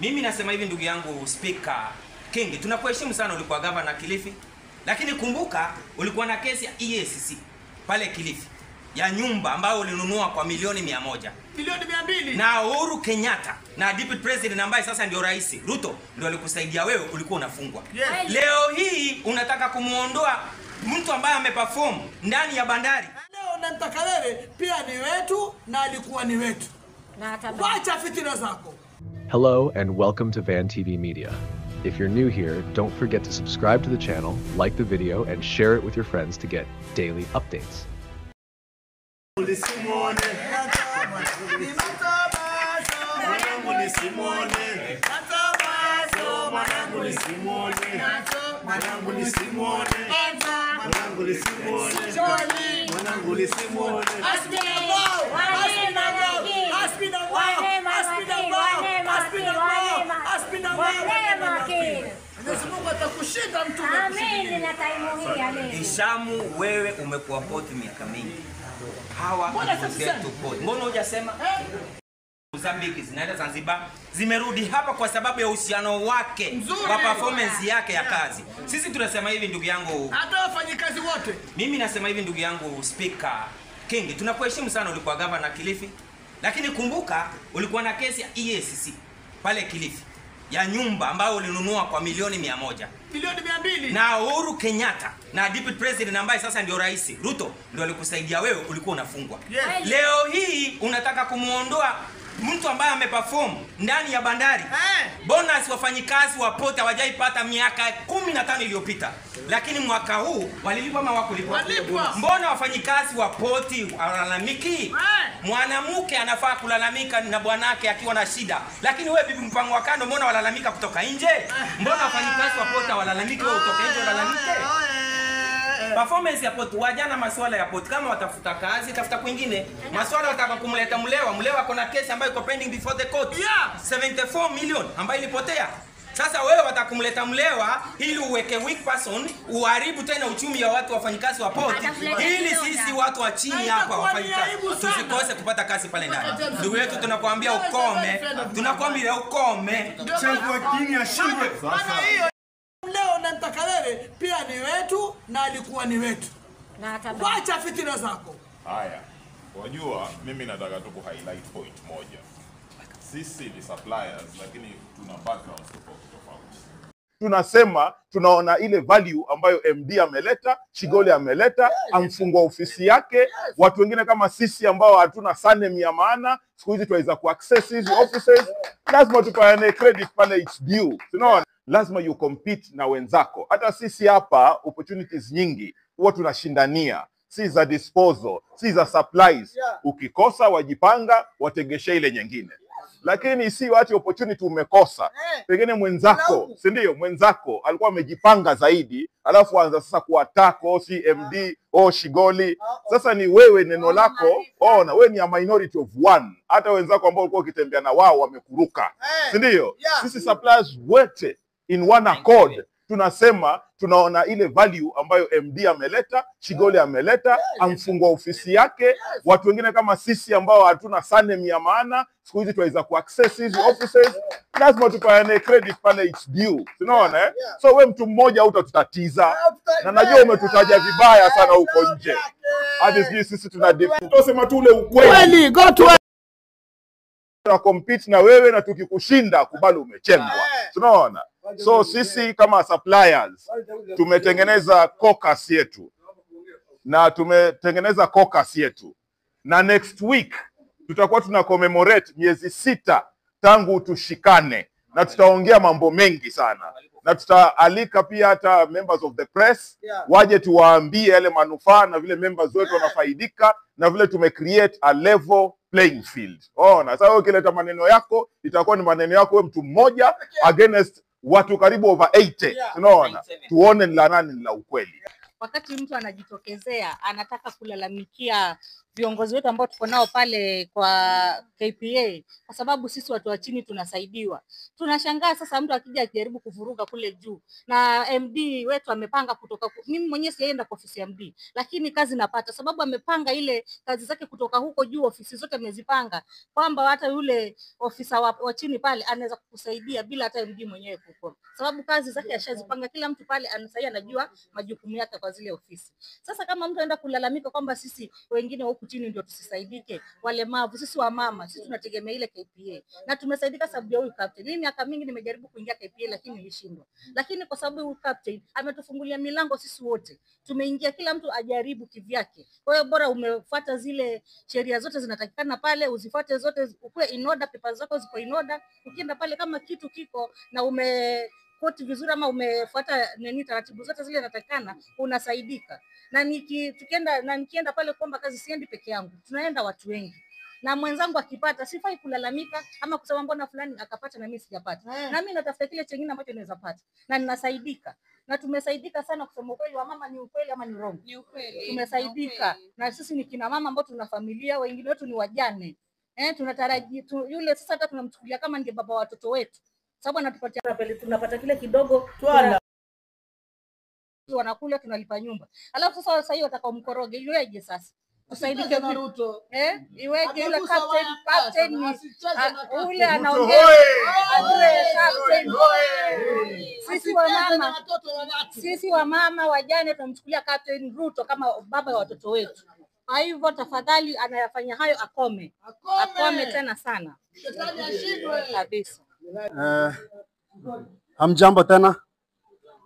Mimi nasema hivi ndugu yangu Speaker King, tunakuheshimu sana, ulikuwa governor Kilifi, lakini kumbuka ulikuwa na kesi ya EACC pale Kilifi ya nyumba ambayo ulinunua kwa milioni 100. Milioni 200. Na Uhuru Kenyatta na Deputy President ambaye sasa ndio Rais Ruto ndio alikusaidia wewe, ulikuwa unafungwa. Yes. Leo hii unataka kumuondoa mtu ambaye ameperform ndani ya bandari. Leo unamtaka wewe pia ni wetu na alikuwa ni wetu. Wacha fitina zako. Hello and welcome to Van TV Media. If you're new here, don't forget to subscribe to the channel, like the video, and share it with your friends to get daily updates. Ishamu, wewe umekuwa poti miaka mingi. Hawa zetu poti. Mbona hujasema? Mozambique zinaenda Zanzibar zimerudi hapa kwa sababu ya uhusiano wake wa performance yake ya kazi. Sisi tunasema hivi ndugu yangu, hata wafanyikazi wote. Mimi nasema hivi ndugu yangu Speaker King, tunakuheshimu sana, ulikuwa governor Kilifi, lakini kumbuka ulikuwa na kesi ya EACC pale Kilifi ya nyumba ambayo ulinunua kwa milioni 100. Milioni 200. Na Uhuru Kenyatta na Deputy President ambaye sasa ndio Rais Ruto ndio alikusaidia wewe, ulikuwa unafungwa. Yes. Leo hii unataka kumuondoa mtu ambaye ameperform ndani ya bandari. Bonus wafanyikazi wa poti hawajaipata miaka 15 iliyopita. Lakini mwaka huu walilipa ama hawakulipwa? Walipwa. Mbona wafanyikazi wa poti walalamiki? Mwanamke anafaa kulalamika na bwanake akiwa na shida. Lakini wewe bibi mpango wa kando, mbona walalamika kutoka nje? Mbona wafanyikazi wa poti walalamiki wewe utoke nje ulalamike? Performance ya poti, wajana masuala ya poti, kama watafuta kazi tafuta kwingine. Masuala wataka kumleta Mlewa kuna kesi ambayo iko pending before the court. 74 million ambayo ilipotea. Sasa wewe watakumleta Mlewa ili uweke weak person, uharibu tena uchumi wa watu wafanyikazi wa poti, ili sisi watu wa chini hapa wafanyikazi tusikose kupata kazi pale ndani. Ndugu yetu tunakuambia ukome, tunakuambia ukome. Changwa kimya shindwe. Leo unamtaka wewe pia ni wetu na alikuwa ni wetu. Wacha fitina zako. Haya, wajua mimi nataka tu ku-highlight point moja. Sisi ni suppliers lakini tuna backgrounds tofauti. Tunasema tunaona ile value ambayo MD ameleta, Shigoli ameleta, amfungua ofisi yake. Watu wengine kama sisi ambao hatuna surname ya maana, siku hizi tuweza ku-access hizi offices. Lazima tupane credit pale it's due. Tunaona lazima you compete na wenzako. Hata sisi hapa opportunities nyingi huwa tunashindania, si za disposal, si za supplies. Ukikosa wajipanga wategeshe ile nyingine. Lakini si wati opportunity umekosa, pengine mwenzako, si ndio? Mwenzako alikuwa amejipanga zaidi, alafu anza sasa kuatako CMD Shigoli. Sasa ni wewe neno lako, na wewe ni a minority of one. Hata wenzako ambao walikuwa ukitembea na wao wamekuruka, si ndio? Sisi suppliers wote in one accord tunasema tunaona ile value ambayo MD ameleta, Shigoli ameleta, amfungua ofisi yake. Watu wengine kama sisi ambao hatuna surname ya maana, siku hizi tuweza ku-access hizi offices. Lazima tupane credit pale it's due. Tunaona So wewe mtu mmoja utatutatiza. Na najua umetutaja vibaya sana huko nje. Hadi sisi tunasema tu ule ukweli. Go to na compete na wewe, na tukikushinda kubali umechengwa. Tunaona so sisi kama suppliers tumetengeneza caucus yetu, na next week tutakuwa tuna commemorate miezi 6 tangu tushikane, na tutaongea mambo mengi sana, na tutaalika pia hata members of the press waje tuwaambie yale manufaa na vile members wetu wanafaidika, na vile tume-create a level playing field. Na sasa ukileta maneno yako itakuwa ni maneno yako wewe mtu mmoja against watu karibu over 80. Tunaona tuone la nani la ukweli. Wakati mtu anajitokezea anataka kulalamikia viongozi wetu ambao tuko nao pale kwa KPA, kwa sababu sisi watu wa chini tunasaidiwa. Tunashangaa sasa mtu akija akijaribu kuvuruga kule juu, na MD wetu amepanga kutoka, mimi mwenyewe sienda kwa ofisi ya MD, lakini kazi napata sababu amepanga ile kazi zake kutoka huko juu, ofisi zote amezipanga kwamba hata yule ofisa wa chini pale anaweza kukusaidia bila hata MD mwenyewe kuko, sababu kazi zake ashazipanga. Kila mtu pale anasaidia, anajua majukumu yake kwa zile ofisi. Sasa kama mtu anaenda kulalamika kwamba sisi wengine huku chini ndio tusisaidike, walemavu, sisi wa mama, sisi tunategemea ile KPA na tumesaidika sababu ya huyu captain. Mimi miaka mingi nimejaribu kuingia KPA lakini nilishindwa, lakini kwa sababu huyu captain ametufungulia milango sisi wote tumeingia, kila mtu ajaribu kivyake. Kwa hiyo bora umefuata zile sheria zote zinatakikana pale, uzifuate zote, ukue in order, papers zako ziko in order. Ukienda pale kama kitu kiko na koti vizuri ama umefuata nini taratibu zote zile zinatakikana, unasaidika. Na nikienda pale kwamba kazi siendi peke yangu, tunaenda watu wengi. Na mwenzangu akipata, sifai kulalamika ama kusema mbona fulani akapata na mimi sijapata. Na mimi natafuta kile chengine ambacho naweza pata na ninasaidika. Na tumesaidika sana, kusema ukweli wa mama. Ni ukweli ama ni wrong? Ni ukweli. Tumesaidika. Na sisi ni kina mama ambao tuna familia, wengine wetu ni wajane. Tunataraji yule sasa hata tunamchukulia kama ndiye baba wa watoto wetu, sababu anatupatia pale, tunapata kile kidogo wanakula, tunalipa nyumba. Alafu sasa hiyo watakao mkoroge iweje sasa? Tusaidike Ruto. Iweje yule captain ule anaongea captain. Sisi wa mama wajane tunamchukulia captain Ruto kama baba wa watoto wetu. Kwa hivyo tafadhali, anayafanya hayo akome tena sana. Shetani ashindwe kabisa. Hamjambo tena.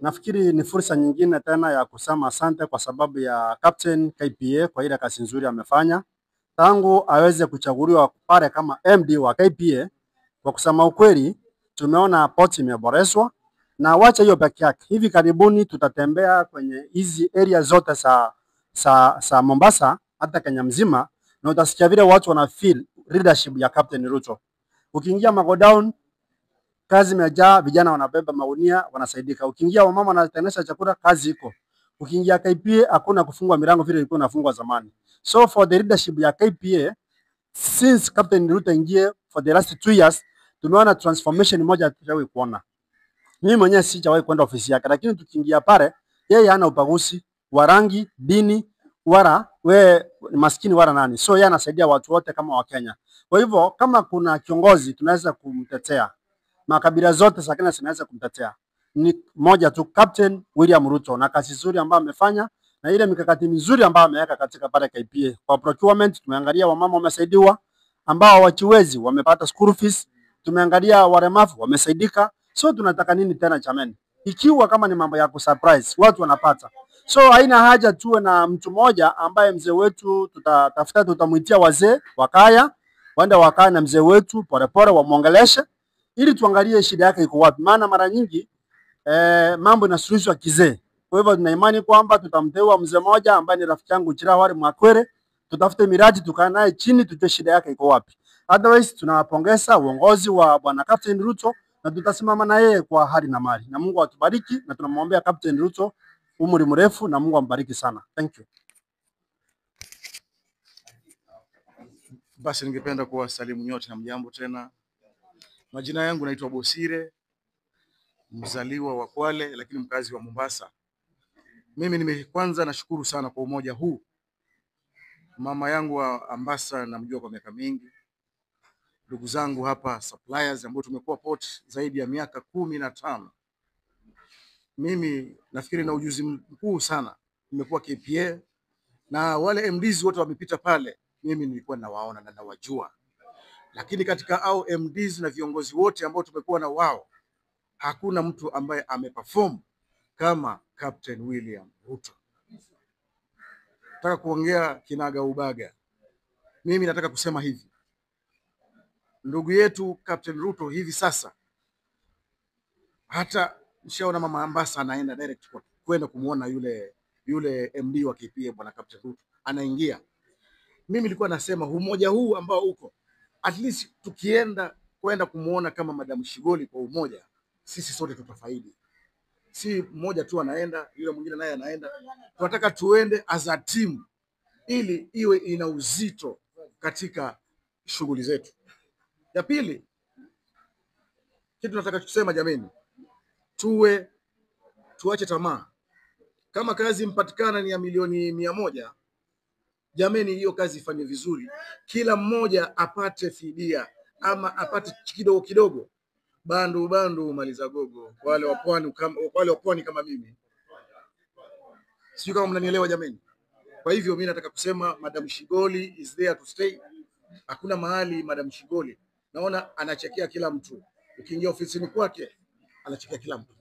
Nafikiri ni fursa nyingine tena ya kusema asante kwa sababu ya Captain KPA kwa ile kazi nzuri amefanya tangu aweze kuchaguliwa pale kama MD wa KPA. Kwa kusema ukweli, tumeona port imeboreshwa, na wacha hiyo peke yake, hivi karibuni tutatembea kwenye hizi area zote sa Mombasa hata Kenya mzima, na utasikia vile watu wana feel leadership ya Captain Ruto. Ukiingia Magodown, kazi imejaa, vijana wanabeba magunia wanasaidika. Ukiingia wamama wanatengeneza chakula, kazi iko. Ukiingia KPA hakuna kufungwa milango vile ilikuwa inafungwa zamani. So for the leadership ya KPA, since Captain Ruto ingie for the last 2 years, tumeona transformation moja tujawahi kuona. Mimi mwenyewe sijawahi kwenda ofisi yake, lakini tukiingia pale, yeye hana ubaguzi wa rangi, dini, wala we maskini wala nani. So yeye anasaidia watu wote kama Wakenya. Kwa hivyo kama kuna kiongozi tunaweza kumtetea, makabila zote za Kenya zinaweza kumtetea, ni moja tu, Captain William Ruto, na kazi nzuri ambayo amefanya na ile mikakati mizuri ambayo ameweka katika pale KPA. Kwa procurement tumeangalia wamama wamesaidiwa, ambao hawajiwezi wamepata school fees, tumeangalia walemavu wamesaidika. So tunataka nini tena jamani? Ikiwa kama ni mambo ya kusurprise watu wanapata. So haina haja tuwe na mtu mmoja ambaye mzee wetu tutamuitia wazee wakaya, waende wakae na mzee wetu polepole wamuongeleshe ili tuangalie shida yake iko wapi. Maana mara nyingi mambo inasuluhishwa kizee. Kwa hivyo tuna imani kwamba tutamteua mzee mmoja ambaye ni rafiki yangu Chirawari Mwakwere, tutafute miradi tukae naye chini tujue shida yake iko wapi. Otherwise tunawapongeza uongozi wa bwana Captain Ruto na tutasimama na yeye kwa hali na mali. Na Mungu atubariki, na tunamwombea Captain Ruto umri mrefu na Mungu ambariki sana. Thank you. Basi ningependa kuwasalimu nyote na mjambo tena. Majina yangu naitwa Bosire, mzaliwa wa Kwale lakini mkazi wa Mombasa. Mimi kwanza nashukuru sana kwa umoja huu. Mama yangu wa Ambassa namjua kwa miaka mingi. Ndugu zangu hapa suppliers ambao tumekuwa port zaidi ya miaka 15. Mimi nafikiri na ujuzi mkuu sana. Nimekuwa KPA na wale MDs wote wamepita pale, mimi nilikuwa nawaona na nawajua. Lakini katika au MDs na viongozi wote ambao tumekuwa na wao, hakuna mtu ambaye ameperform kama Captain William Ruto. Nataka kuongea kinaga ubaga. Mimi nataka kusema hivi. Ndugu yetu Captain Ruto hivi sasa, hata nishaona mama Ambassa anaenda direct kwenda kumuona yule MD wa KPA bwana Captain Ruto. Anaingia. Mimi nilikuwa nasema umoja huu ambao uko, at least kwenda kumuona kama Madam Shigoli kwa umoja, sisi sote tutafaidi. Si mmoja tu anaenda, yule mwingine naye anaenda. Tunataka tuende as a team ili iwe ina uzito katika shughuli zetu. Ya pili, kitu nataka kusema jameni, tuache tamaa. Kama kazi mpatikana ni ya milioni 100, jameni, hiyo kazi ifanye vizuri, kila mmoja apate fidia ama apate kidogo kidogo. Bandu maliza gogo. Wale wa pwani kama mimi, sio kama mnanielewa jameni. Kwa hivyo mimi nataka kusema Madam Shigoli is there to stay. Hakuna mahali Madam Shigoli naona anachekea kila mtu. Ukiingia ofisini kwake anachekea kila mtu.